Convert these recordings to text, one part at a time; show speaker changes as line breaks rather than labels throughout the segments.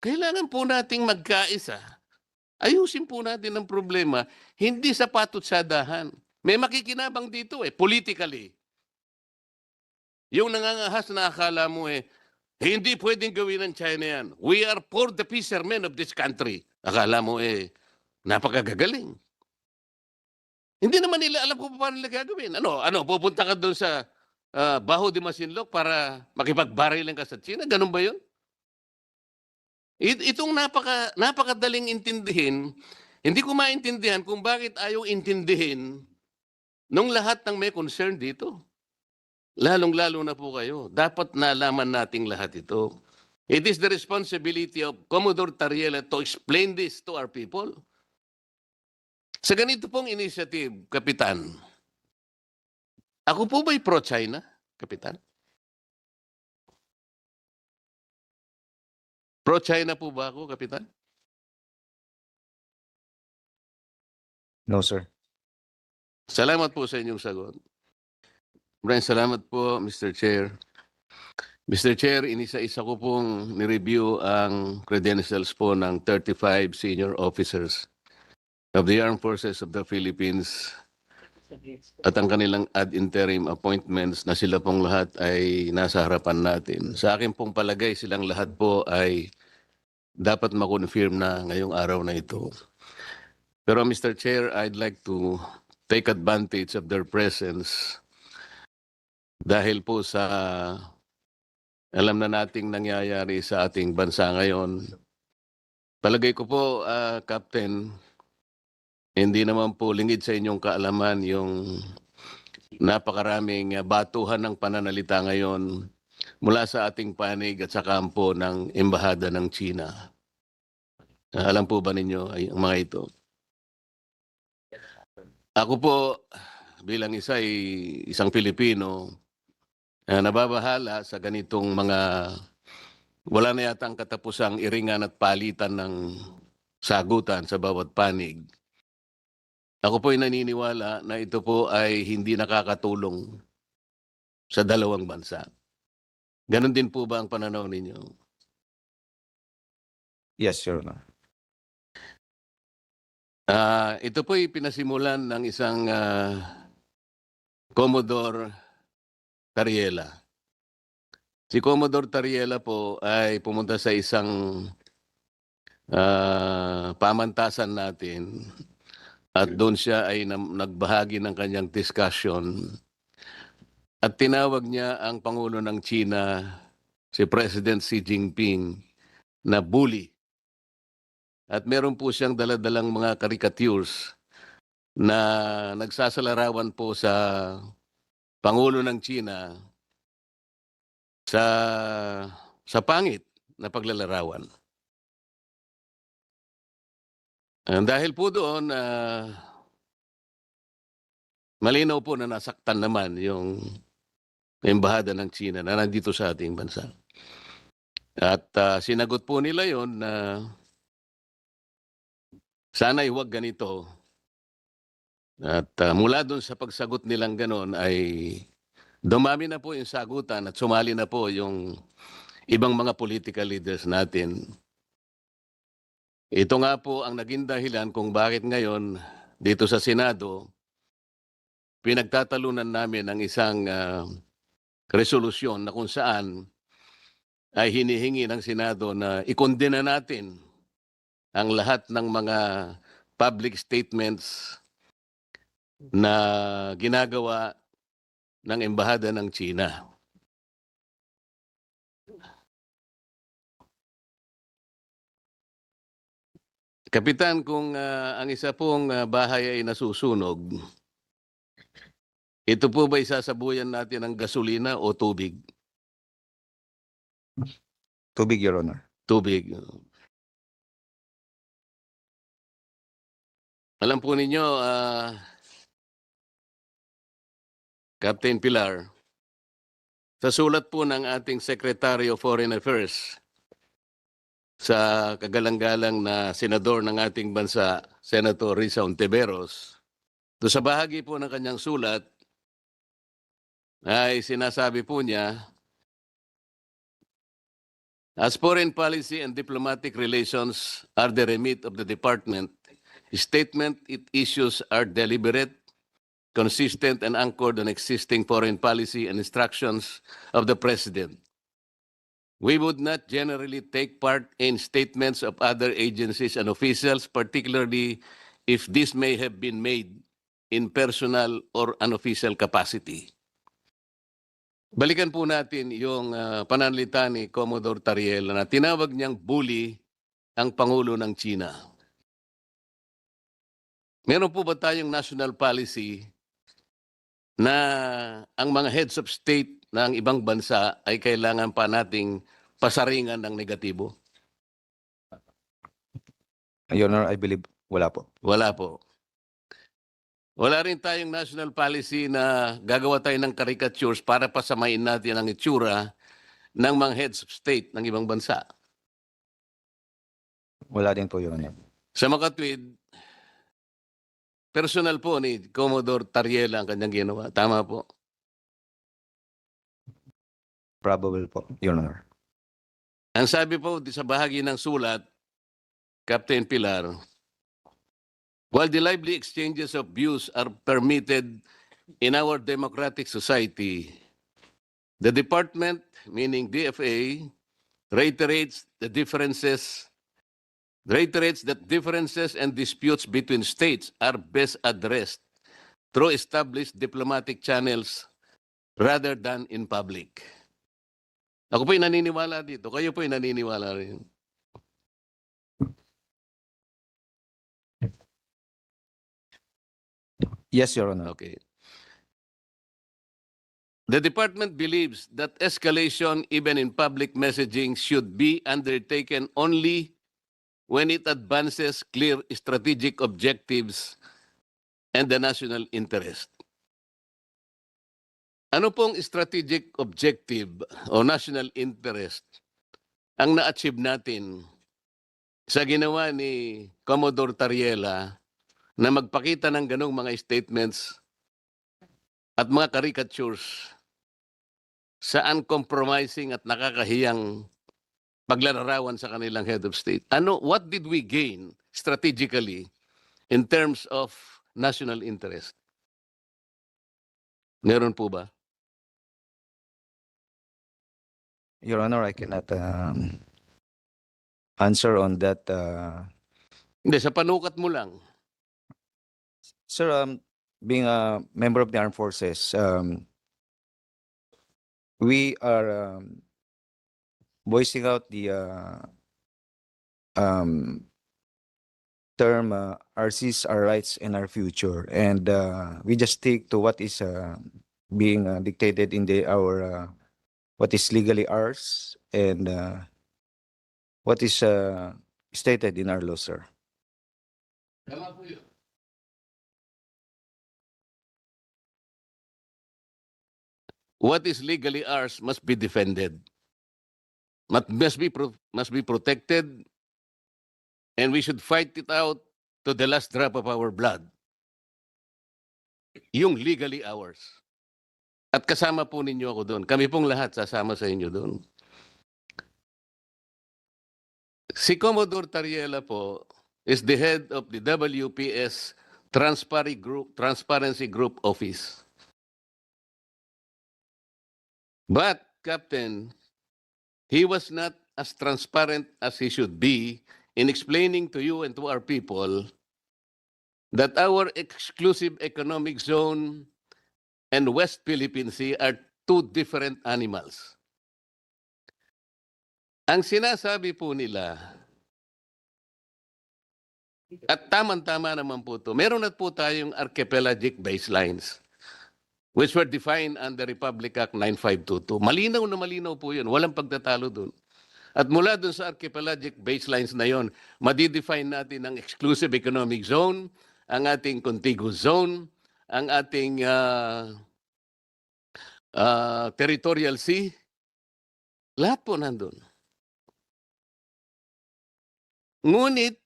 kailangan po nating magkaisa. Ayusin po natin ang problema, hindi sa patutsadahan. May makikinabang dito politically. Yung nangangahas na akala mo hindi pwedeng gawin ng China yan. We are for the fishermen of this country. Akala mo napakagagaling. Hindi naman nila alam kung paano nila gagawin. Pupunta ka doon sa Baho de Masinloc para makipagbarilan ka sa China? Ganun ba yun? Itong napakadaling intindihin, hindi ko maintindihan kung bakit ayaw intindihin nung lahat ng may concern dito. Lalong-lalo na po kayo. Dapat nalaman nating lahat ito. It is the responsibility of Commodore Tariela to explain this to our people. Sa ganito pong initiative, Kapitan, ako po ba'y pro-China, Kapitan? Pro-China po ba ako, Kapitan?
No, sir.
Salamat po sa inyong sagot. Maraming salamat po, Mr. Chair. Mr. Chair, inisa-isa ko pong nireview ang credentials po ng 35 senior officers of the Armed Forces of the Philippines at ang kanilang ad interim appointments na sila pong lahat ay nasa harapan natin. Sa akin pong palagay, silang lahat po ay dapat makonfirm na ngayong araw na ito. Pero Mr. Chair, I'd like to take advantage of their presence dahil po sa alam na nating nangyayari sa ating bansa ngayon. Palagay ko po, Captain, hindi naman po lingid sa inyong kaalaman yung napakaraming batuhan ng pananalita ngayon mula sa ating panig at sa kampo ng Embahada ng China. Alam po ba ninyo ang mga ito? Ako po, bilang isang Pilipino, nababahala sa ganitong mga wala na yata ang katapusang iringan at palitan ng sagutan sa bawat panig. Ako po ay naniniwala na ito po ay hindi nakakatulong sa dalawang bansa. Ganon din po ba ang pananaw ninyo?
Yes, Your Honor.
Ito po ay pinasimulan ng isang Commodore Tariela. Si Commodore Tariela po ay pumunta sa isang pamantasan natin at doon siya ay nagbahagi ng kanyang discussion at tinawag niya ang Pangulo ng China, si President Xi Jinping, na bully. At meron po siyang daladalang mga caricatures na nagsasalarawan po sa Pangulo ng China sa pangit na paglalarawan. Dahil po doon, malinaw po na nasaktan naman yung embahada ng China na nandito sa ating bansa. At sinagot po nila yon na sana'y huwag ganito. At mula doon sa pagsagot nilang ganon ay dumami na po yung sagutan at sumali na po yung ibang mga political leaders natin. Ito nga po ang naging dahilan kung bakit ngayon dito sa Senado, pinagtatalunan namin ang isang resolusyon na kung saan ay hinihingi ng Senado na ikondena natin ang lahat ng mga public statements na ginagawa ng Embahada ng China. Kapitan, kung ang isa pong bahay ay nasusunog, ito po ba isasabuyan natin ng gasolina o tubig?
Tubig, Your Honor.
Tubig. Alam po ninyo, Captain Pilar, sa sulat po ng ating Secretary of Foreign Affairs sa kagalang-galang na senador ng ating bansa, Senator Risa Ontiveros, to sa bahagi po ng kanyang sulat ay sinasabi po niya As foreign policy and diplomatic relations are the remit of the department, statement it issues are deliberate, consistent, and anchored on existing foreign policy and instructions of the President. We would not generally take part in statements of other agencies and officials, particularly if this may have been made in personal or unofficial capacity. Balikan po natin yung pananalita ni Commodore Tariel na tinawag niyang bully ang Pangulo ng China. Meron po ba tayong national policy na ang mga heads of state ng ibang bansa ay kailangan pa nating pasaringan ng negatibo?
Your Honor, I believe wala po.
Wala po. Wala rin tayong national policy na gagawa tayo ng caricatures para pasamain natin ang itsura ng mga heads of state ng ibang bansa.
Wala din po, Your Honor.
Sa makatwid, personal po ni Commodore Tariela ang kanyang ginawa. Tama po.
Probable po, Your Honor.
Ang sabi po sa bahagi ng sulat, Captain Pilar, while the lively exchanges of views are permitted in our democratic society, the department, meaning DFA, reiterates that differences and disputes between states are best addressed through established diplomatic channels rather than in public. Ako po'y naniniwala dito. Kayo po'y naniniwala rin.
Yes, Your Honor.
Okay. The department believes that escalation, even in public messaging, should be undertaken only when it advances clear strategic objectives and the national interest. Ano pong strategic objective o national interest ang na-achieve natin sa ginawa ni Commodore Tariela na magpakita ng ganong mga statements at mga caricatures sa uncompromising at nakakahiyang paglalarawan sa kanilang head of state? What did we gain strategically in terms of national interest? Meron po ba?
Your Honor, I cannot answer on that.
Hindi, sa panukat mo lang.
Sir, being a member of the armed forces, we are voicing out the term RCs, our rights and our future, and we just stick to what is being dictated in our what is legally ours and what is stated in our law, sir.
Tama po yun. What is legally ours must be defended. Must be protected, and we should fight it out to the last drop of our blood. Yung legally ours. At kasama po ninyo ako doon. Kami pong lahat sasama sa inyo doon. Si Commodore Tariela po is the head of the WPS Transparency Group Office. But, Captain, he was not as transparent as he should be in explaining to you and to our people that our exclusive economic zone and West Philippine Sea are two different animals. Ang sinasabi po nila, at tama-tama naman po ito, meron na po tayong archipelagic baselines which were defined under Republic Act 9522. Malinaw na malinaw po yun. Walang pagtatalo dun. At mula dun sa archipelagic baselines na yon, madidefine natin ang exclusive economic zone, ang ating contiguous zone, ang ating territorial sea. Lahat po nandun. Ngunit,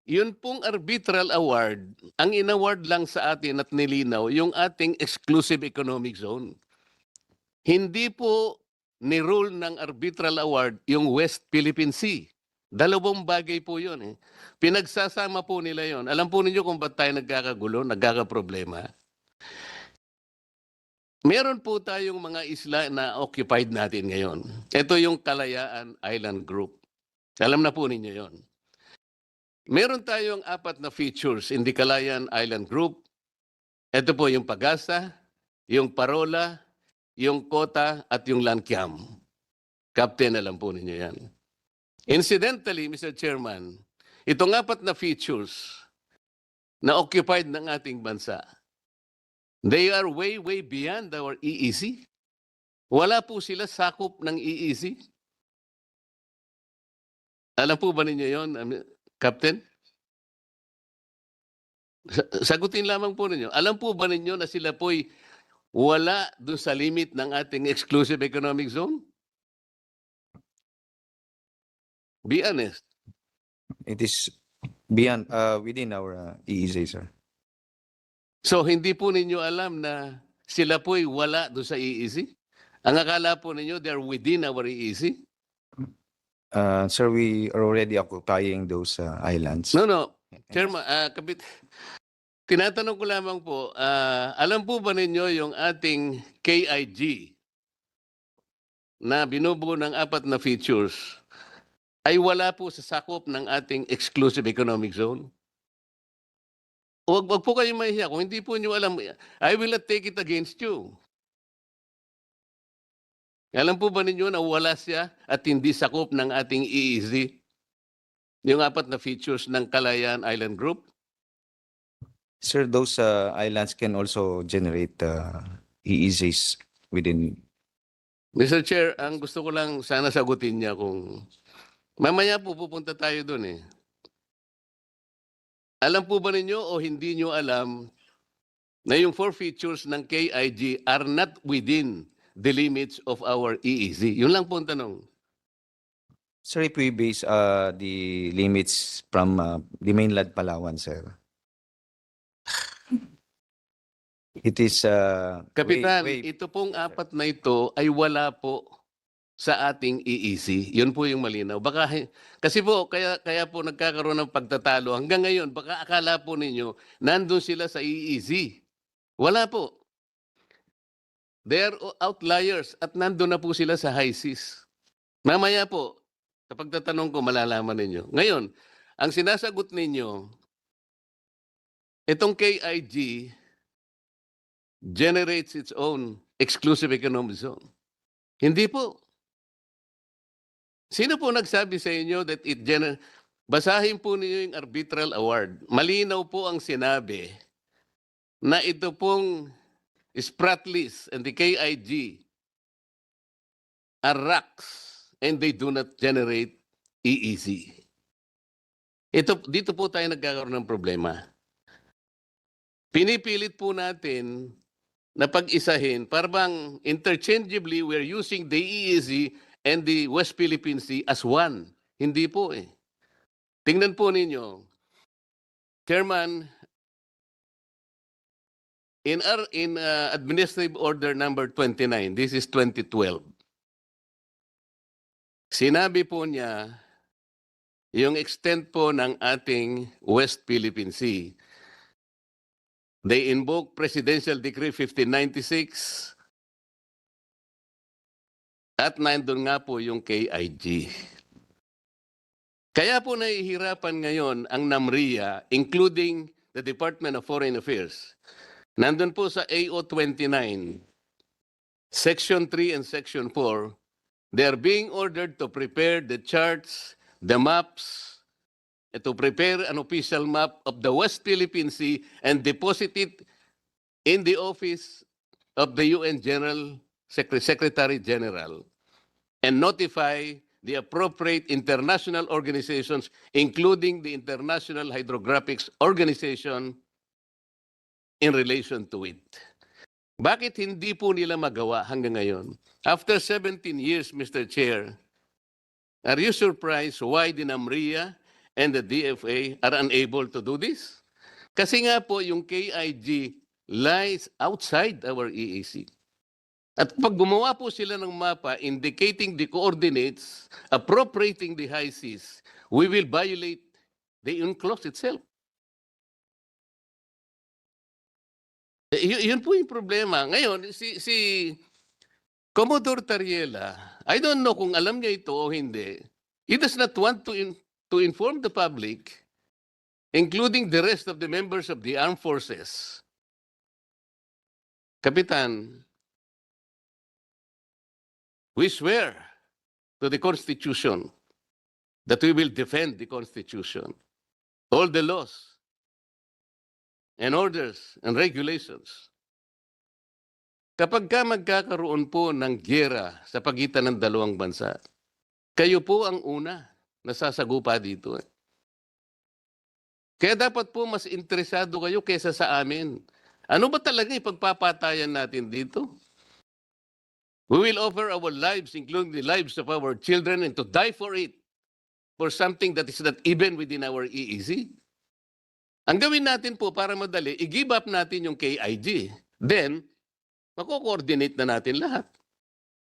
yun pong arbitral award, ang inaward lang sa atin at nilinaw yung ating exclusive economic zone. Hindi po ni-rule ng arbitral award yung West Philippine Sea. Dalawang bagay po yun eh. Pinagsasama po nila yon. Alam po ninyo kung ba't tayo nagkakagulo, nagkakaproblema? Meron po tayong mga isla na occupied natin ngayon. Ito yung Kalayaan Island Group. Alam na po ninyo yon. Meron tayong 4 na features in the Kalayaan Island Group. Ito po yung Pagasa, yung Parola, yung Kota at yung Lankiam. Captain, alam po ninyo yan. Incidentally, Mr. Chairman, itong 4 na features na occupied ng ating bansa, they are way, way beyond our EEZ. Wala po sila sakop ng EEZ. Alam po ba ninyo yon, Captain? Sagutin lamang po ninyo. Alam po ba ninyo na sila po'y wala doon sa limit ng ating exclusive economic zone? Be honest.
It is beyond, within our EEZ, sir.
So hindi po ninyo alam na sila po'y wala doon sa EEZ? Ang akala po ninyo, they're within our EEZ?
Sir, we are already occupying those islands.
No. Chairman, tinatanong ko lamang po, alam po ba ninyo yung ating KIG na binubuo ng 4 na features ay wala po sa sakop ng ating exclusive economic zone? Huwag po kayong mahihiya. Kung hindi po nyo alam, I will not take it against you. Alam po ba ninyo na wala siya at hindi sakop ng ating EEZ? Yung 4 na features ng Kalayaan Island Group?
Sir, those islands can also generate EEZs within.
Mr. Chair, ang gusto ko lang sana sagutin niya kung mamaya po pupunta tayo doon eh. Alam po ba ninyo o hindi nyo alam na yung 4 features ng KIG are not within the limits of our EEZ? Yun lang po ang tanong.
Sir, if we base the limits from the mainland Palawan, sir. It is
Kapitan,
way-
ito pong 4 na ito ay wala po sa ating EEZ. Yun po yung malinaw. Baka, kasi po, kaya po nagkakaroon ng pagtatalo. Hanggang ngayon, baka akala po ninyo, nandun sila sa EEZ. Wala po. They are outliers at nandun na po sila sa high seas. Mamaya po, sa pagtatanong ko, malalaman ninyo. Ngayon, ang sinasagot ninyo, itong KIG generates its own exclusive economic zone. Hindi po. Sino po nagsabi sa inyo that it generates? Basahin po ninyo yung arbitral award. Malinaw po ang sinabi na ito pong Spratlys and the KIG are RACs and they do not generate EEZ. Dito po tayo nagkakaroon ng problema. Pinipilit po natin na pag-isahin, parang interchangeably we're using the EEZ and the West Philippine Sea as one. Hindi po eh. Tingnan po ninyo, Chairman, in Administrative Order number 29, this is 2012, sinabi po niya yung extent po ng ating West Philippine Sea. They invoke Presidential Decree 1596 at nandun nga po yung KIG. Kaya po nahihirapan ngayon ang NAMRIA, including the Department of Foreign Affairs. Nandun po sa AO 29, Section 3 and Section 4, they are being ordered to prepare the charts, the maps, to prepare an official map of the West Philippine Sea and deposit it in the office of the UN Secretary General and notify the appropriate international organizations, including the International Hydrographic Organization, in relation to it. Bakit hindi po nila magawa hanggang ngayon? After 17 years, Mr. Chair, are you surprised why the NAMRIA and the DFA are unable to do this? Kasi nga po yung KIG lies outside our EEZ. At pag gumawa po sila ng mapa indicating the coordinates, appropriating the high seas, we will violate the UNCLOS itself. Yun po yung problema. Ngayon, si Commodore Tariela, I don't know kung alam niya ito o hindi. He does not want to inform the public, including the rest of the members of the armed forces. Kapitan, we swear to the Constitution that we will defend the Constitution, all the laws and orders and regulations. Kapag ka magkakaroon po ng giyera sa pagitan ng dalawang bansa, kayo po ang una na sasagupa dito. Kaya dapat po mas interesado kayo kaysa sa amin. Ano ba talaga ipagpapatayan natin dito? We will offer our lives, including the lives of our children, and to die for it, for something that is not even within our EEZ. Ang gawin natin po para madali, i-give up natin yung KIG. Then, mako-coordinate na natin lahat.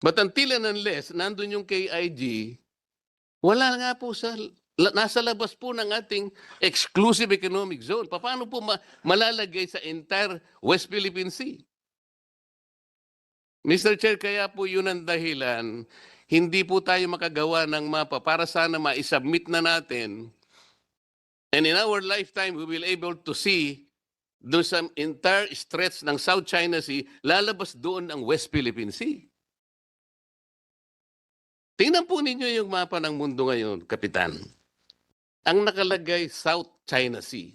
But until and unless nandun yung KIG, wala nga po nasa labas po ng ating exclusive economic zone. Paano po malalagay sa entire West Philippine Sea? Mr. Chair, kaya po yun ang dahilan, hindi po tayo makagawa ng mapa para sana ma-submit na natin. And in our lifetime, we will able to see doon sa entire stretch ng South China Sea, lalabas doon ang West Philippine Sea. Tingnan po ninyo yung mapa ng mundo ngayon, Kapitan. Ang nakalagay South China Sea.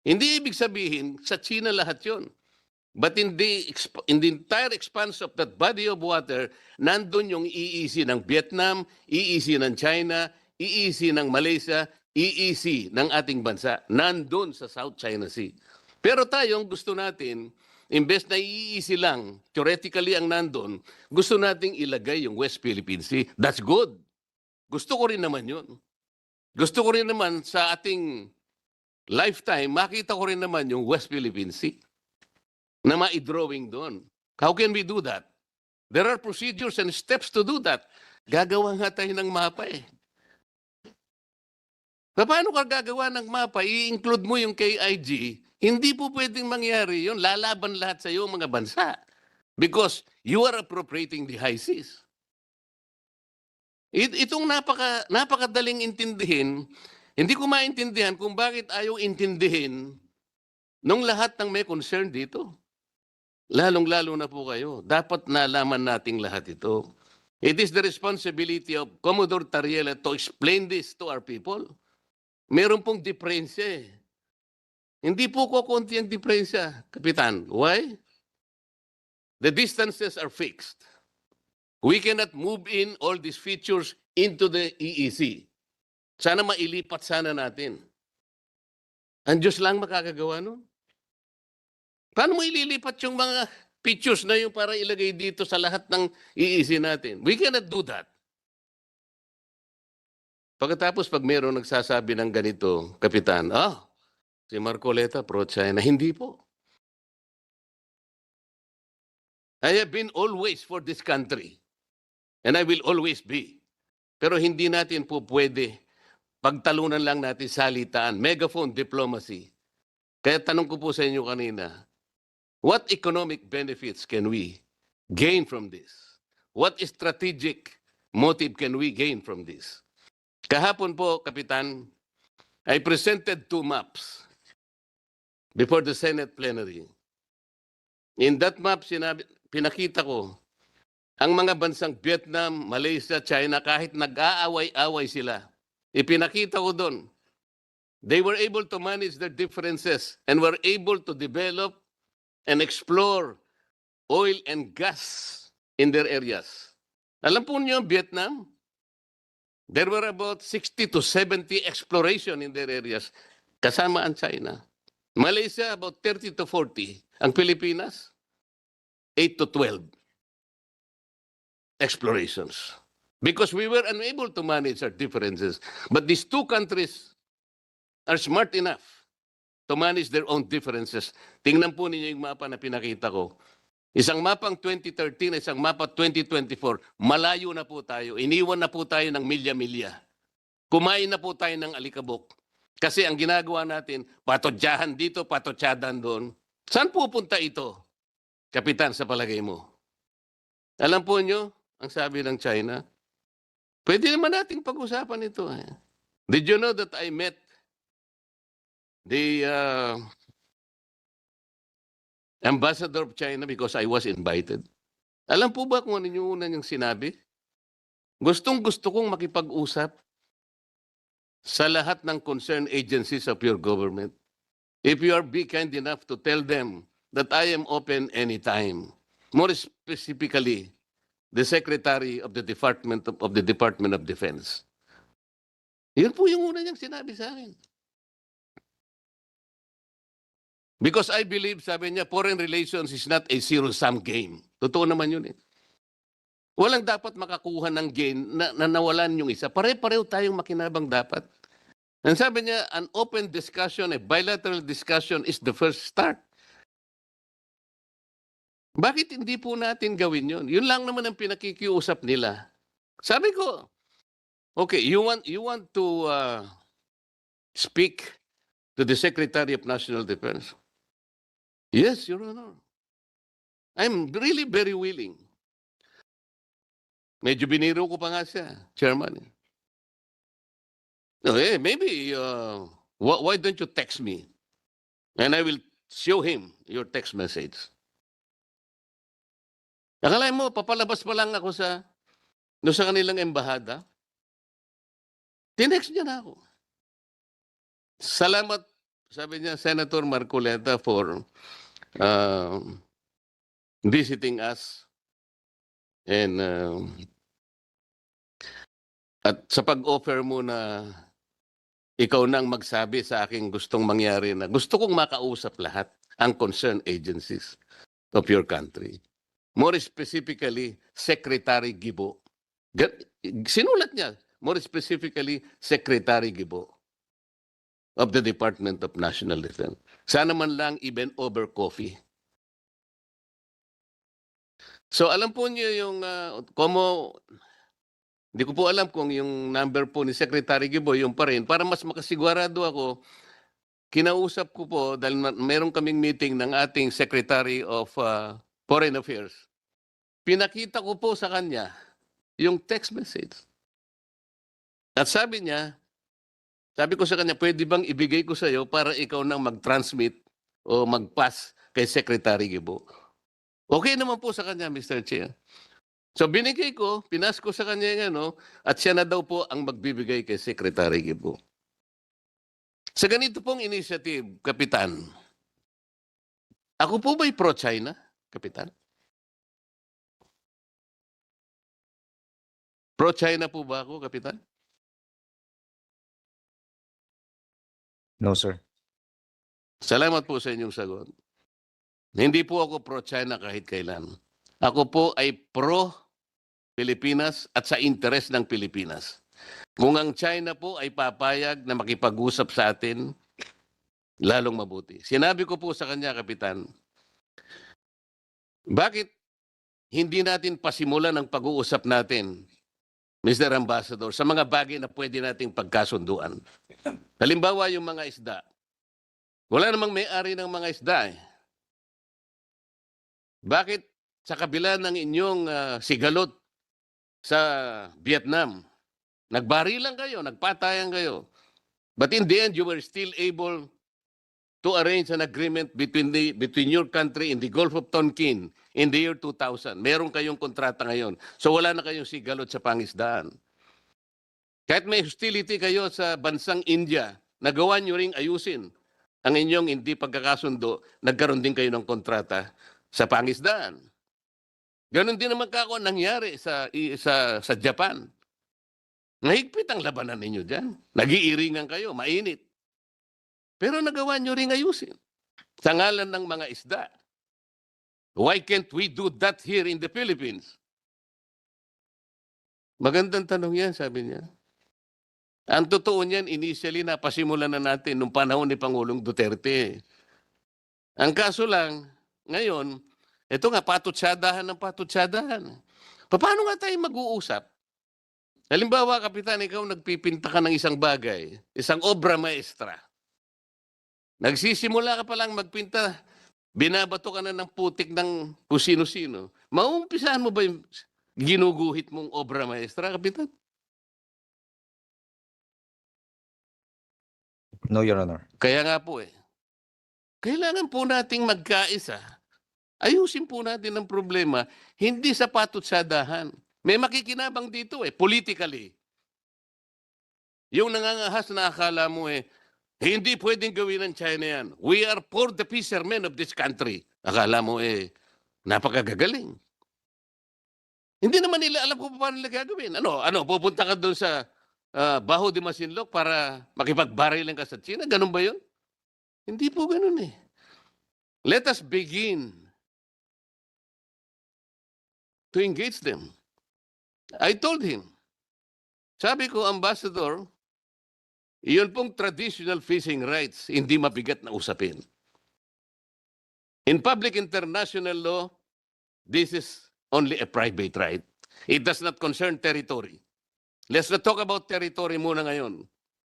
Hindi ibig sabihin sa China lahat yon. But in the entire expanse of that body of water, nandun yung EEZ ng Vietnam, EEZ ng China, EEZ ng Malaysia, EEZ ng ating bansa. Nandun sa South China Sea. Pero tayo, gusto natin, imbes na EEZ lang, theoretically ang nandun, gusto nating ilagay yung West Philippine Sea. That's good. Gusto ko rin naman yun. Gusto ko rin naman sa ating lifetime, makita ko rin naman yung West Philippine Sea na ma-drawing doon. How can we do that? There are procedures and steps to do that. Gagawa nga tayo ng mapa eh. Paano ka gagawa ng mapa? I-include mo yung KIG. Hindi po pwedeng mangyari yun. Lalaban lahat sa iyo mga bansa. Because you are appropriating the high seas. Itong napakadaling intindihin, hindi ko maintindihan kung bakit ayaw intindihin nung lahat ng may concern dito. Lalong-lalo na po kayo. Dapat nalaman nating lahat ito. It is the responsibility of Commodore Tariela to explain this to our people. Meron pong diferensya eh. Hindi po kukunti ang diferensya, Kapitan. Why? The distances are fixed. We cannot move in all these features into the EEZ. Sana mailipat sana natin. Ang Diyos lang makakagawa nun. Paano mo ililipat yung mga features na yung para ilagay dito sa lahat ng EEZ natin? We cannot do that. Pagkatapos pag mayroong nagsasabi ng ganito, Kapitan, si Marcoleta pro-China. Hindi po. I have been always for this country. And I will always be. Pero hindi natin po pwede pagtalunan lang natin salitaan, megaphone diplomacy. Kaya tanong ko po sa inyo kanina, what economic benefits can we gain from this? What strategic motive can we gain from this? Kahapon po, Kapitan, I presented 2 maps before the Senate plenary. In that map, pinakita ko ang mga bansang Vietnam, Malaysia, China, kahit nag-aaway-away sila, ipinakita ko doon. They were able to manage their differences and were able to develop and explore oil and gas in their areas. Alam po niyo, Vietnam, there were about 60 to 70 exploration in their areas, kasama ang China. Malaysia, about 30 to 40. Ang Pilipinas, 8 to 12 explorations. Because we were unable to manage our differences. But these 2 countries are smart enough to manage their own differences. Tingnan po ninyo yung mapa na pinakita ko. Isang mapang 2013, isang mapa 2024, malayo na po tayo. Iniwan na po tayo ng milya-milya. Kumain na po tayo ng alikabok. Kasi ang ginagawa natin, patotyahan dito, patotyahan doon. Saan pupunta ito, Kapitan, sa palagay mo? Alam po nyo, ang sabi ng China, pwede naman nating pag-usapan ito. Did you know that I met the ambassador of China because I was invited? Alam po ba kung ano yung una niyang sinabi? Gustong-gusto kong makipag-usap sa lahat ng concerned agencies of your government. If you are be kind enough to tell them that I am open anytime. More specifically, the Secretary of the Department of Defense. Yun po yung una niyang sinabi sa akin. Because I believe, sabi niya, foreign relations is not a zero-sum game. Totoo naman yun eh. Walang dapat makakuha ng gain na nawalan yung isa. Pare-pareho tayong makinabang dapat. And sabi niya, an open discussion, a bilateral discussion is the first start. Bakit hindi po natin gawin yun? Yun lang naman ang pinakikiusap nila. Sabi ko, okay, you want to speak to the Secretary of National Defense? Yes, Your Honor. I'm really very willing. Medyo biniro ko pa nga siya, Chairman. No, maybe, why don't you text me? And I will show him your text message. Akala mo, papalabas pa lang ako sa kanilang embahada. Tinext niya na ako. Salamat, sabi niya, Senator Marcoleta, for visiting us. And at sa pag-offer mo na ikaw nang magsabi sa aking gustong mangyari na gusto kong makausap lahat ang concerned agencies of your country. More specifically, Secretary Gibo. Sinulat niya, more specifically, Secretary Gibo of the Department of National Defense. Sana man lang even over coffee. So alam po niyo yung, hindi ko po alam kung yung number po ni Secretary Gibo yung pa rin. Para mas makasigurado ako, kinausap ko po dahil meron kaming meeting ng ating Secretary of Foreign Affairs. Pinakita ko po sa kanya yung text message. At sabi ko sa kanya, pwede bang ibigay ko sa iyo para ikaw nang mag-transmit o mag-pass kay Secretary Gibo? Okay naman po sa kanya, Mr. Chair. So binigay ko, pinas ko sa kanya yung at siya na daw po ang magbibigay kay Secretary Gibo. Sa ganito pong initiative, Kapitan, ako po ba'y pro-China, Kapitan? Pro-China po ba ako, Kapitan?
No, sir.
Salamat po sa inyong sagot. Hindi po ako pro-China kahit kailan. Ako po ay pro-Pilipinas at sa interes ng Pilipinas. Kung ang China po ay papayag na makipag-usap sa atin, lalong mabuti. Sinabi ko po sa kanya, Kapitan, bakit hindi natin pasimulan ang pag-uusap natin, Mr. Ambassador, sa mga bagay na pwede nating pagkasunduan? Halimbawa, yung mga isda. Wala namang may-ari ng mga isda eh. Bakit sa kabila ng inyong sigalot sa Vietnam, nagbarilan kayo, nagpatayan kayo, but in the end, you were still able to arrange an agreement between your country and the Gulf of Tonkin in the year 2000. Meron kayong kontrata ngayon. So wala na kayong sigalot sa pangisdaan. Kahit may hostility kayo sa bansang India, nagawa nyo ring ayusin ang inyong hindi pagkakasundo, nagkaroon din kayo ng kontrata sa pangisdaan. Ganon din naman kako nangyari sa Japan. Mahigpit ang labanan ninyo dyan. Nag-iiringan kayo, mainit. Pero nagawa nyo ring ayusin sa ngalan ng mga isda. Why can't we do that here in the Philippines? Magandang tanong yan, sabi niya. Ang totoo niyan, initially napasimulan na natin nung panahon ni Pangulong Duterte. Ang kaso lang, ngayon, Ito nga, patutsadahan ng patutsadahan. Paano nga tayo mag-uusap? Halimbawa, Kapitan, ikaw nagpipinta ka ng isang bagay, isang obra maestra. Nagsisimula ka pa lang magpinta, binabato ka na ng putik ng kung sino-sino. Maumpisahan mo ba yung ginuguhit mong obra maestra, Kapitan?
No, Your Honor.
Kaya nga po kailangan po nating magkaisa. Ayusin po natin ang problema, hindi sa patutsadahan. May makikinabang dito politically. Yung nangangahas na akala mo hindi pwedeng gawin ng China yan. We are for the fishermen of this country. Akala mo napakagagaling. Hindi naman nila alam kung paano nila gagawin. Pupunta ka doon sa Baho de Masinloc para makipagbarilan ka sa China? Ganun ba yun? Hindi po ganun Let us begin to engage them. I told him, sabi ko, Ambassador, iyon pong traditional fishing rights, hindi mabigat na usapin. In public international law, this is only a private right. It does not concern territory. Let's not talk about territory muna ngayon.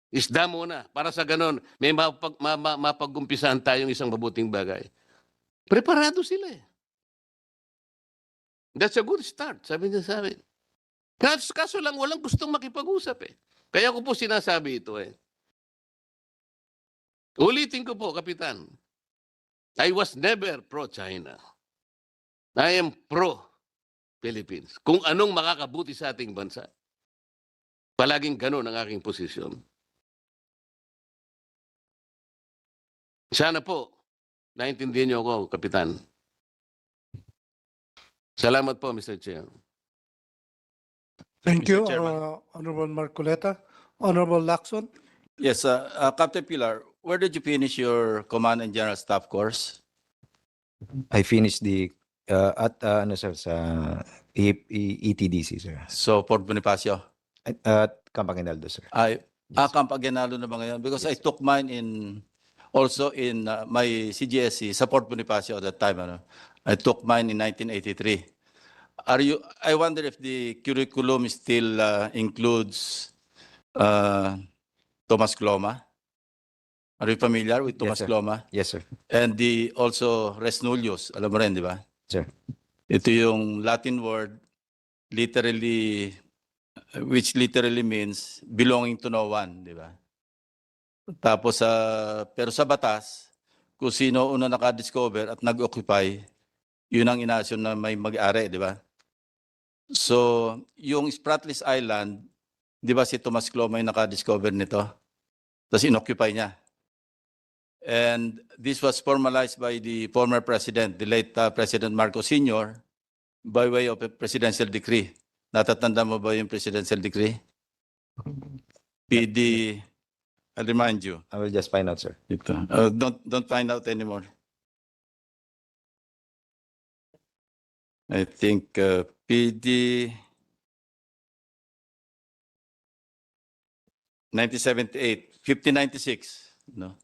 Isda muna. Para sa ganon, may mapag-umpisahan tayong isang mabuting bagay. Preparado sila That's a good start, sabi niya sa amin. Kaso lang, walang gustong makipag-usap Kaya ko po sinasabi ito Ulitin ko po, Kapitan. I was never pro-China. I am pro-Philippines. Kung anong makakabuti sa ating bansa. Palaging ganun ang aking posisyon. Sana po, naintindihan niyo ako, Kapitan. Salamat po, Mr. Chair.
Thank
Mr.
you,
Chairman.
Honorable Marcoleta. Honorable Lacson.
Yes, Captain Pilar, where did you finish your Command and General Staff course?
I finished the at sir, sa ETDC, sir.
So, Fort Bonifacio.
At Camp Aguinaldo, sir.
Camp Aguinaldo na ba ngayon? Because I took mine also in my CGSC sa Fort Bonifacio at that time. I took mine in 1983. I wonder if the curriculum still includes Thomas Gloma. Are you familiar with Thomas
sir.
Gloma?
Yes, sir.
And also Res Nullius, alam mo rin, di ba?
Sir.
Ito yung Latin word, which literally means belonging to no one, di ba? Tapos, pero sa batas, kung sino una naka-discover at nag-occupy, yun ang inasyon na may mag-ari, di ba? So, yung Spratlys Island, di ba si Thomas Gloma yung naka-discover nito? Tapos inoccupy niya. And this was formalized by the former president, the late President Marcos Sr., by way of a presidential decree. Natatanda mo ba yung presidential decree? PD, I'll remind you.
I will just find out, sir.
Ito. Don't find out anymore. I think PD 1978, 1596, no?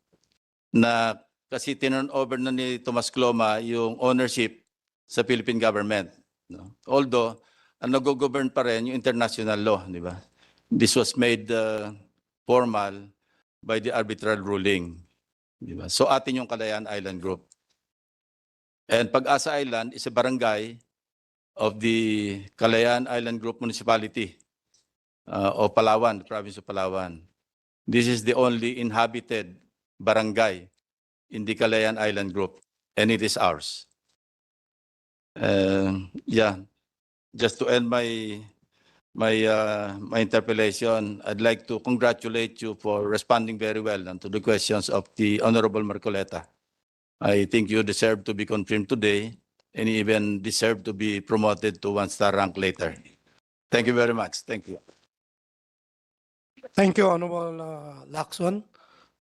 Na kasi tinurn over na ni Thomas Gloma yung ownership sa Philippine government, no? Although ang nag-govern pa rin yung international law, di ba? This was made formal by the arbitral ruling, di ba? So atin yung Kalayaan Island Group. And Pag-asa Island is a barangay of the Kalayaan Island Group Municipality of Palawan, the province of Palawan. This is the only inhabited barangay in the Kalayaan Island Group, and it is ours. Just to end my interpellation, I'd like to congratulate you for responding very well to the questions of the Honorable Marcoleta. I think you deserve to be confirmed today and even deserve to be promoted to one-star rank later. Thank you very much. Thank you.
Thank you, Honorable Lacson.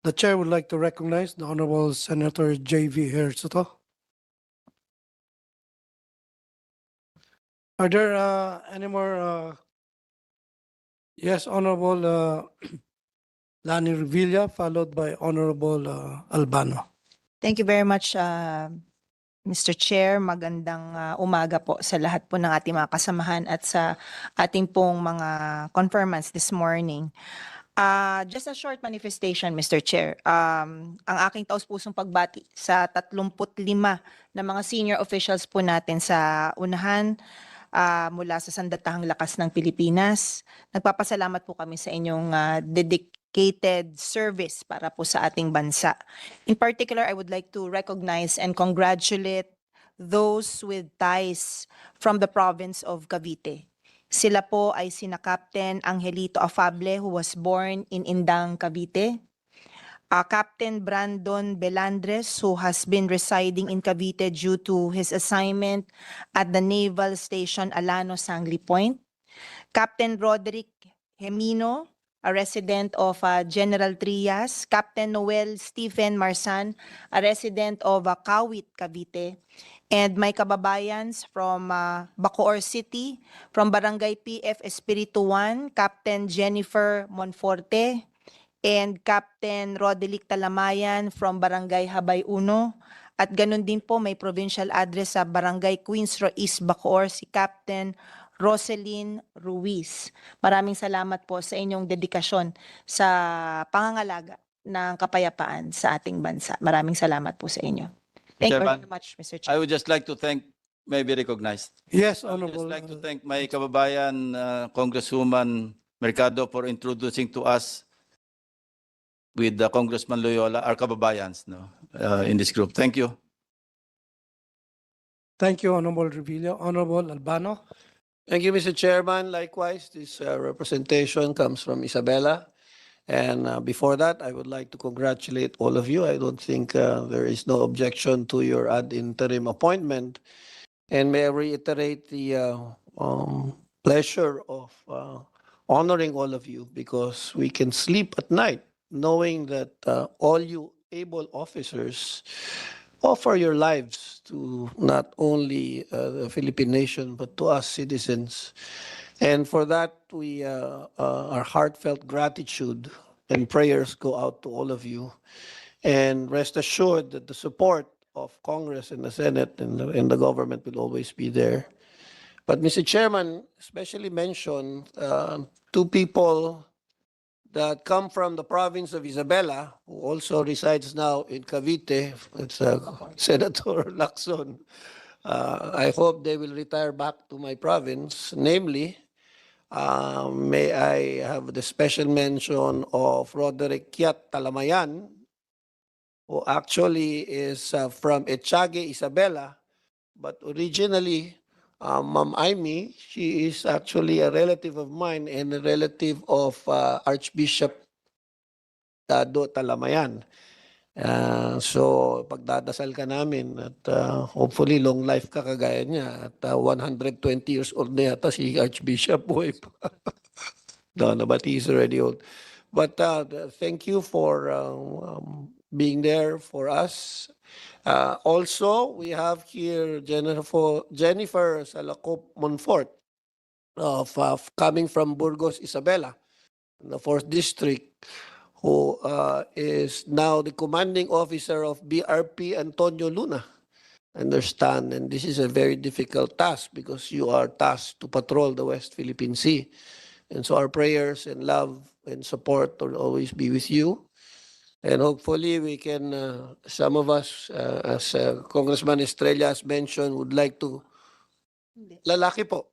The chair would like to recognize the Honorable Senator J.V. Hersoto. Are there any more? Yes, Honorable Lani Revilla, followed by Honorable Albano.
Thank you very much, Mr. Chair, magandang umaga po sa lahat po ng ating mga kasamahan at sa ating pong mga confermants this morning. Just a short manifestation, Mr. Chair. Ang aking taus-pusong pagbati sa 35 na mga senior officials po natin sa unahan mula sa Sandatahang Lakas ng Pilipinas. Nagpapasalamat po kami sa inyong dedicated service para po sa ating bansa. In particular, I would like to recognize and congratulate those with ties from the province of Cavite. Sila po ay sina Captain Angelito Afable, who was born in Indang, Cavite. Captain Brandon Belandres, who has been residing in Cavite due to his assignment at the Naval Station Alano, Sangli Point. Captain Roderick Hemino, a resident of General Trias. Captain Noel Stephen Marsan, a resident of Kawit, Cavite. And my kababayans from Bacoor City, from Barangay PF Espiritu 1, Captain Jennifer Monforte, and Captain Rodelick Talamayan from Barangay Habay 1. At ganun din po may provincial address sa Barangay Queensro East Bacoor, si Captain Roselyn Ruiz. Maraming salamat po sa inyong dedikasyon sa pangangalaga ng kapayapaan sa ating bansa. Maraming salamat po sa inyo. Thank you
Chairman,
very much, Mr.
I
Chair.
would just like to thank, may be recognized.
Yes,
I would
Honorable.
just like to thank my kababayan, Congresswoman Mercado, for introducing to us with Congressman Loyola, our kababayans, in this group. Thank you.
Thank you, Honorable Revilla. Honorable Albano.
Thank you, Mr. Chairman. Likewise, this representation comes from Isabela. And before that, I would like to congratulate all of you. I don't think there is no objection to your ad interim appointment. And may I reiterate the pleasure of honoring all of you, because we can sleep at night knowing that all you able officers offer your lives to not only the Philippine nation, but to us citizens. And for that, our heartfelt gratitude and prayers go out to all of you. And rest assured that the support of Congress and the Senate and the government will always be there. But Mr. Chairman, especially mention two people that come from the province of Isabela, who also resides now in Cavite. It's Senator Lacson. I hope they will retire back to my province. Namely, may I have the special mention of Roderick Kiat Talamayan, who actually is from Echage, Isabela, but originally, Ma'am Aimee, she is actually a relative of mine and a relative of Archbishop Dado Talamayan. So pagdadasal ka namin at hopefully long life ka kagaya niya at 120 years old na yata si Archbishop. Boy. No, but he's already old. But thank you for being there for us. Also, we have here Jennifer Salacop Monfort of coming from Burgos, Isabela, the 4th District, who is now the commanding officer of BRP Antonio Luna. Understand, and this is a very difficult task because you are tasked to patrol the West Philippine Sea. And so our prayers and love and support will always be with you. And hopefully we can, some of us, as Congressman Estrella has mentioned, would like to, lalaki po.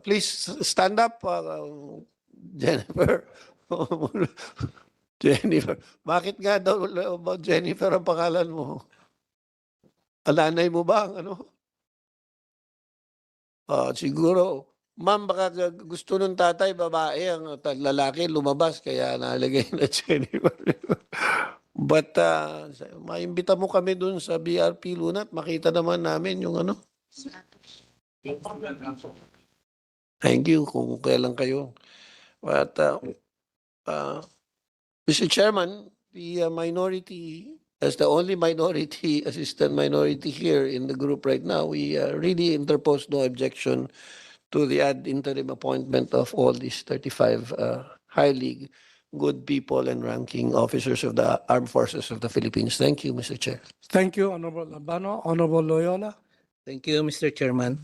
Please stand up, Jennifer. Jennifer. Bakit nga daw about Jennifer ang pangalan mo? Alanay mo ba ang ano? Siguro. Ma'am, baka gusto ng tatay, babae, ang lalaki lumabas, kaya nalagay na Jennifer. But maimbita mo kami dun sa BRP Luna at makita naman namin yung ano. Thank you kung kailan kayo. But Mr. Chairman, the minority, as the only minority, assistant minority here in the group right now, we really interpose no objection to the ad interim appointment of all these 35 highly good people and ranking officers of the Armed Forces of the Philippines. Thank you, Mr. Chair.
Thank you, Honorable Albano. Honorable Loyola.
Thank you, Mr. Chairman.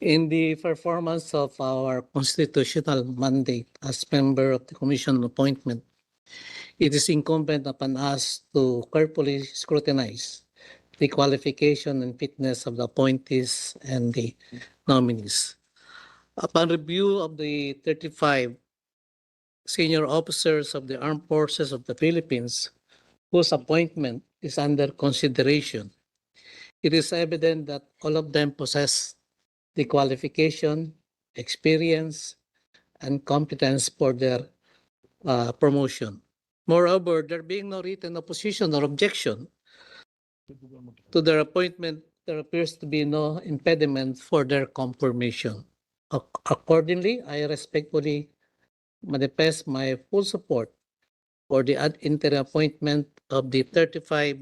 In the performance of our constitutional mandate as member of the Commission on Appointment, it is incumbent upon us to carefully scrutinize the qualification and fitness of the appointees and the nominees. Upon review of the 35 senior officers of the Armed Forces of the Philippines whose appointment is under consideration, it is evident that all of them possess the qualification, experience, and competence for their promotion. Moreover, there being no written opposition or objection to their appointment, there appears to be no impediment for their confirmation. Accordingly, I respectfully manifest my full support for the ad interim appointment of the 35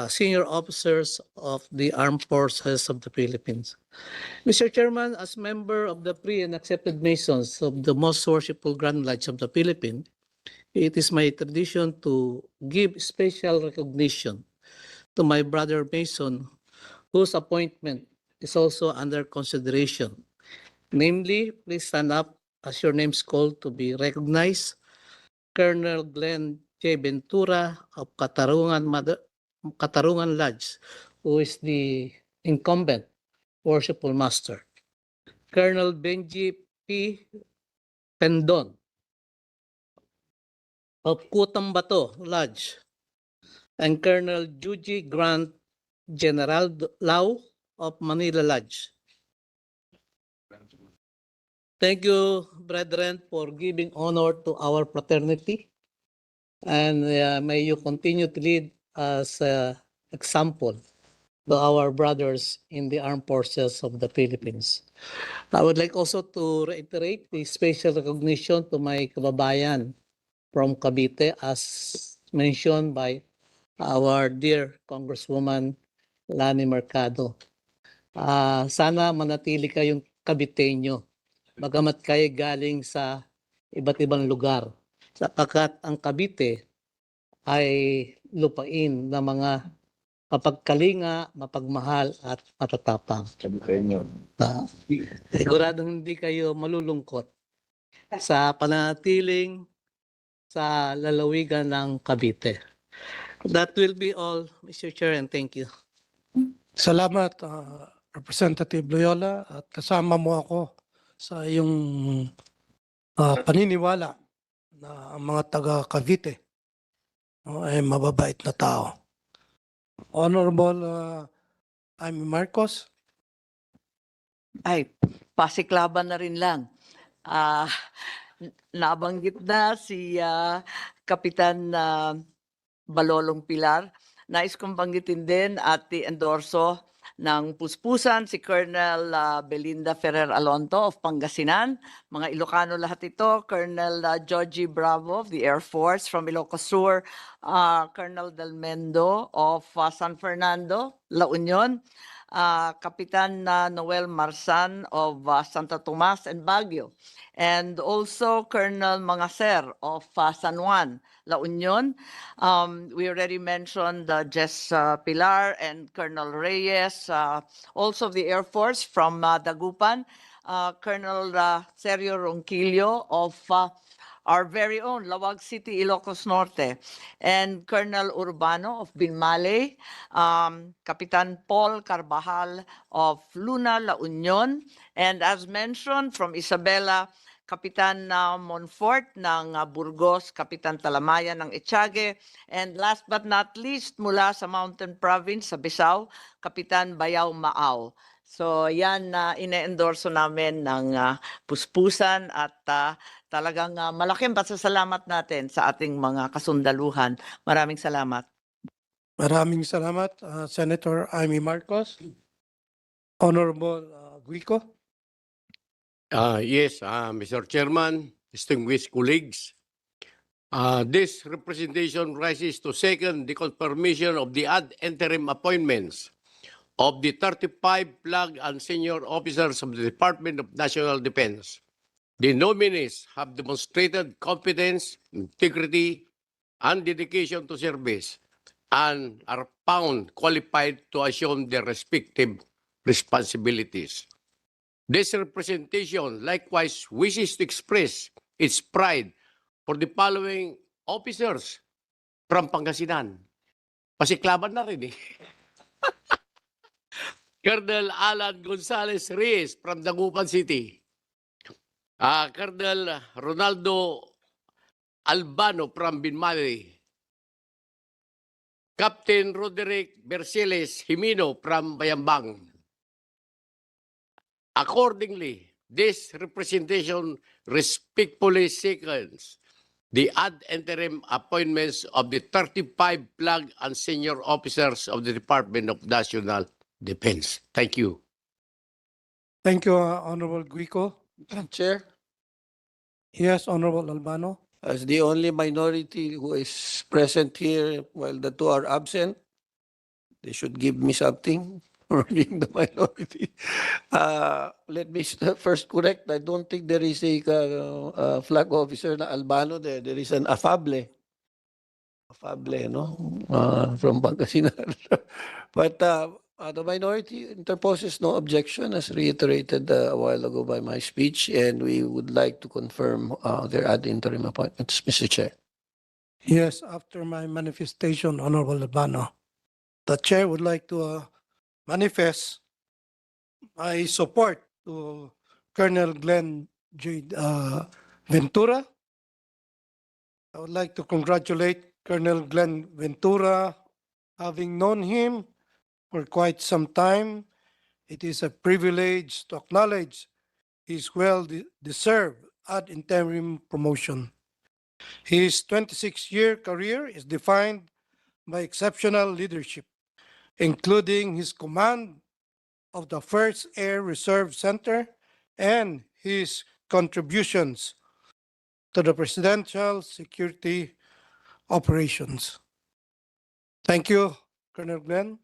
senior officers of the Armed Forces of the Philippines. Mr. Chairman, as member of the Free and Accepted Masons of the Most Worshipful Grand Lodge of the Philippines, it is my tradition to give special recognition to my brother Mason, whose appointment is also under consideration. Namely, please stand up as your names called to be recognized. Colonel Glenn J. Ventura of Katarungan Lodge, who is the incumbent worshipful master. Colonel Benji P. Pendon of Kutambato Lodge, and Colonel Juji Grant General Lau of Manila Lodge. Thank you, brethren, for giving honor to our fraternity, and may you continue to lead as an example to our brothers in the Armed Forces of the Philippines. I would like also to reiterate the special recognition to my kababayan from Cavite, as mentioned by our dear Congresswoman Lani Mercado. Sana manatili kayong Caviteño, bagamat kayo galing sa iba't ibang lugar, sapagkat ang Cavite ay lupain ng mga mapagkalinga, mapagmahal at matatapang. Siguradong hindi kayo malulungkot sa pananatiling sa lalawigan ng Cavite. That will be all, Mr. Chair, and thank you.
Salamat, Representative Loyola, at kasama mo ako sa iyong paniniwala na ang mga taga Cavite ay mababait na tao. Honorable Amy Marcos.
Ay, pasiklaban na rin lang. Nabanggit na si Kapitan Balolong Pilar. Nais kong banggitin din at i-endorso ng puspusan si Colonel Belinda Ferrer Alonto of Pangasinan. Mga Ilocano lahat ito. Colonel Joji Bravo of the Air Force from Ilocos Sur. Colonel Del Mendo of San Fernando, La Union. Kapitan Noel Marsan of Santa Tomas and Baguio. And also Colonel Mangacer of San Juan, La Union. We already mentioned Jess Pilar and Colonel Reyes, also of the Air Force from Dagupan. Colonel Sergio Ronquillo of our very own Lawag City, Ilocos Norte, and Colonel Urbano of Binmale, Kapitan Paul Carbajal of Luna, La Union, and as mentioned from Isabela, Kapitan Monfort ng Burgos, Kapitan Talamaya ng Etiague, and last but not least, mula sa Mountain Province sa Bisao, Kapitan Bayaw Maaw. So yan ine-endorso namin ng puspusan at talagang malaking pasasalamat natin sa ating mga kasundaluhan. Maraming salamat.
Maraming salamat, Senator Amy Marcos. Honorable Guico.
Yes, Mr. Chairman, distinguished colleagues. This representation rises to second the confirmation of the ad interim appointments of the 35 flag and senior officers of the Department of National Defense The nominees have demonstrated competence, integrity, and dedication to service and are found qualified to assume their respective responsibilities. This representation likewise wishes to express its pride for the following officers from Pangasinan. Pasiklaban na rin eh. Colonel Alan Gonzalez Reyes from Dagupan City. Colonel Ronaldo Albano from Binmali. Captain Roderick Berceles Jimeno from Bayambang. Accordingly, this representation respectfully seconds the ad interim appointments of the 35 flag and senior officers of the Department of National Defense. Thank you.
Thank you, Honorable Guico.
Chair,
Yes, Honorable Albano.
as the only minority who is present here while the two are absent, they should give me something for being the minority. Let me first correct, I don't think there is a flag officer na Albano there. There is an afable. Afable, no? From Pangasinan. But the minority interposes no objection, as reiterated a while ago by my speech, and we would like to confirm their ad interim appointments, Mr. Chair.
Yes, after my manifestation, Honorable Albano, the chair would like to manifest my support to Colonel Glenn J. Ventura. I would like to congratulate Colonel Glenn Ventura. Having known him for quite some time, it is a privilege to acknowledge his well-deserved ad interim promotion. His 26-year career is defined by exceptional leadership, including his command of the 1st Air Reserve Center and his contributions to the presidential security operations. Thank you, Colonel Glenn.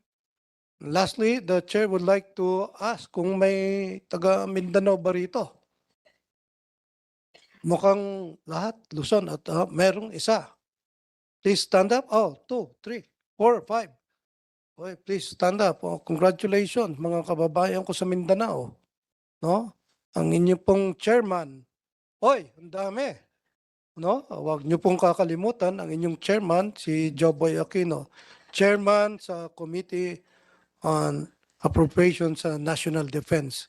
Lastly, the chair would like to ask kung may taga Mindanao ba rito? Mukhang lahat, Luzon, at merong isa. Please stand up. Oh, 2, 3, 4, 5. Okay, please stand up. Oh, congratulations, mga kababayan ko sa Mindanao. No? Ang inyong pong chairman. Oy, ang dami. No? Huwag niyo pong kakalimutan ang inyong chairman, si Joboy Aquino. Chairman sa Committee on Appropriations sa National Defense.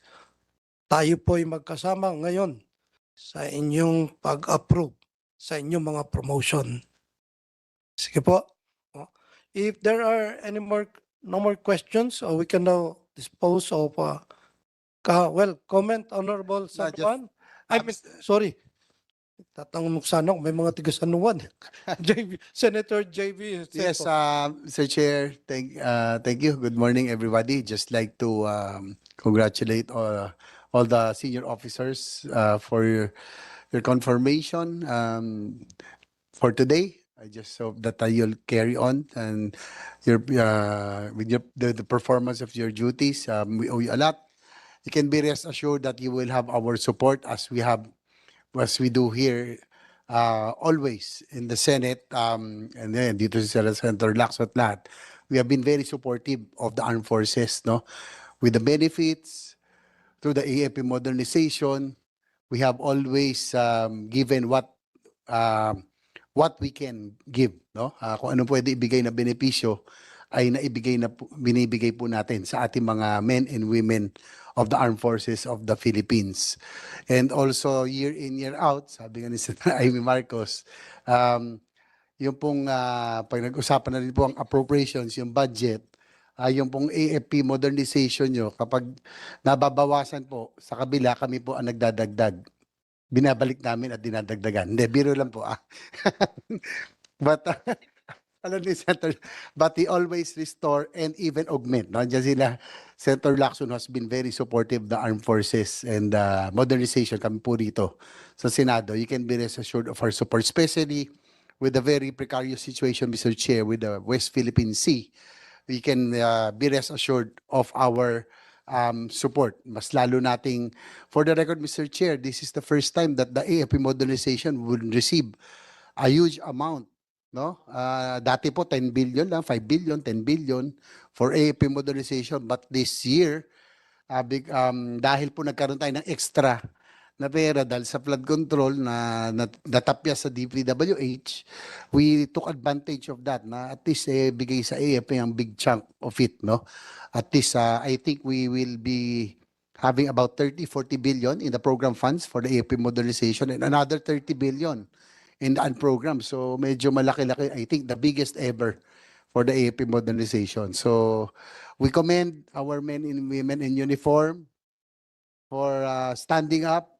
Tayo po'y magkasama ngayon sa inyong pag-approve sa inyong mga promotion. Sige po. If there are no more questions, we can now dispose of comment, Honorable San Juan. Sorry. Tatanong sana kung may mga tiga San Juan. Senator JV.
Yes, Mr. Chair, thank you. Good morning, everybody. Just like to congratulate all the senior officers for your confirmation for today. I just hope that you'll carry on and your with the performance of your duties. We owe you a lot. You can be rest assured that you will have our support as we do here always in the Senate, and then dito sa Senator Lacson at lahat. We have been very supportive of the armed forces, no? With the benefits through the AFP modernization, we have always given what we can give, no? Kung ano pwede ibigay na benepisyo ay binibigay po natin sa ating mga men and women of the armed forces of the Philippines. And also year in, year out, sabi nga ni Senator Amy Marcos, yung pong pag nag-usapan na rin po ang appropriations, yung budget, yung pong AFP modernization nyo, kapag nababawasan po sa kabila, kami po ang nagdadagdag. Binabalik namin at dinadagdagan. Hindi, biro lang po. But, alam ni Senator, but he always restore and even augment. No? Diyan sila, Senator Lacson has been very supportive of the armed forces and modernization. Kami po dito sa Senado. You can be rest assured of our support, especially with the very precarious situation, Mr. Chair, with the West Philippine Sea. We can be rest assured of our support. Mas lalo nating, for the record, Mr. Chair, this is the first time that the AFP modernization would receive a huge amount. No? Dati po 10 billion lang, 5 billion, 10 billion for AFP modernization. But this year, dahil po nagkaroon tayo ng extra na pera dahil sa flood control na natapya sa DPWH, we took advantage of that na at least bigay sa AFP ang big chunk of it, no? At least I think we will be having about 30-40 billion in the program funds for the AFP modernization and another 30 billion in the unprogrammed. So medyo malaki-laki, I think the biggest ever for the AFP modernization. So we commend our men and women in uniform for standing up,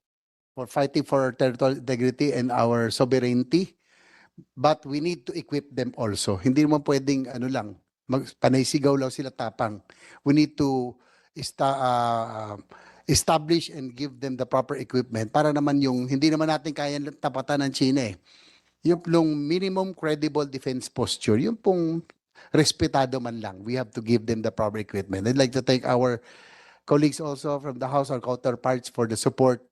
for fighting for territorial integrity and our sovereignty. But we need to equip them also. Hindi naman pwedeng panaysigaw lang sila tapang. We need to establish and give them the proper equipment para naman hindi naman natin kaya tapatan ng China eh. Yung minimum credible defense posture, yung pong respetado man lang. We have to give them the proper equipment. I'd like to thank our colleagues also from the House, our counterparts, for the support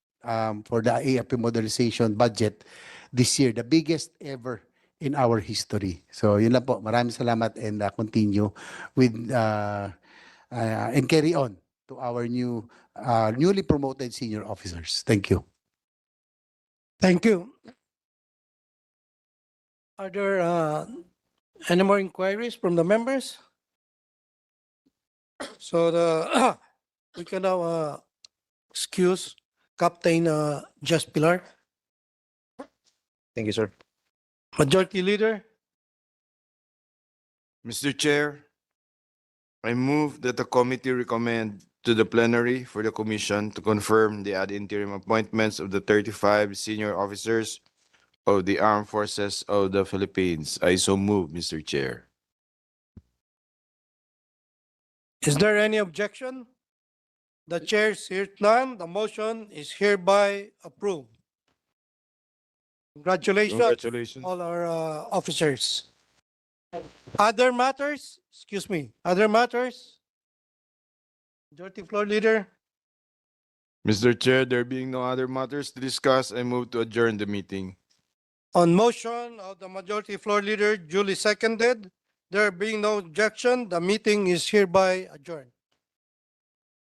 for the AFP modernization budget this year, the biggest ever in our history. So yun lang po. Maraming salamat and continue with and carry on to our newly promoted senior officers. Thank you.
Thank you. Are there any more inquiries from the members? So we can now excuse Captain Just Pilar,
Thank you, sir.
Majority Leader.
Mr. Chair, I move that the committee recommend to the plenary for the commission to confirm the ad interim appointments of the 35 senior officers of the Armed Forces of the Philippines. I so move, Mr. Chair.
Is there any objection? The chair sees none. The motion is hereby approved. Congratulations, all our officers. Other matters? Excuse me. Other matters? Majority Floor Leader.
Mr. Chair, there being no other matters to discuss, I move to adjourn the meeting.
On motion of the Majority Floor Leader duly seconded, there being no objection, the meeting is hereby adjourned.